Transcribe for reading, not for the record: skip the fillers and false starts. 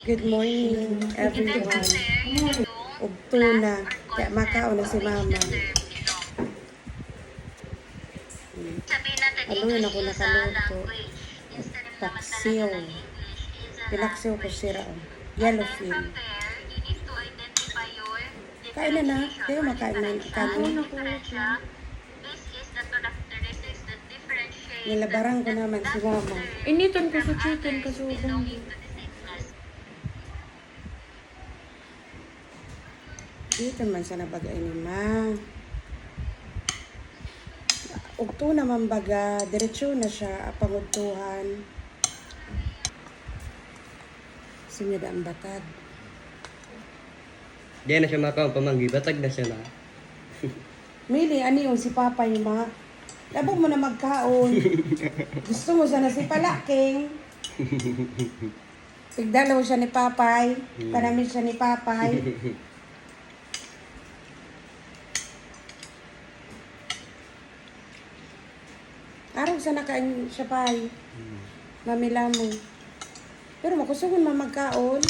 Good morning, everyone. Ug tuna, kaya makaon na si mama. Aluin ako nakaluto. Paksiw. Pinaksiw ko sira. Yellowfin. Kain na na. Kayo makain na kami. Nilabaran ko naman si mama. Initan ko sa chicken kasubong. Dito man sa nabagay ni ma. Ug tuna man baga, diretso na siya pangudtuhan. Sumida ang batag. Di na siya makaon pamanggi, batag na siya na. Mili, ano yung si Papa yung ma? Labog mo na magkaon. Gusto mo siya na si Palaking. Tigdalaw siya ni Papay. Panamin siya ni Papay. Araw sa nakain siya pay. Mamila mo. Pero makusugon mamagkaon.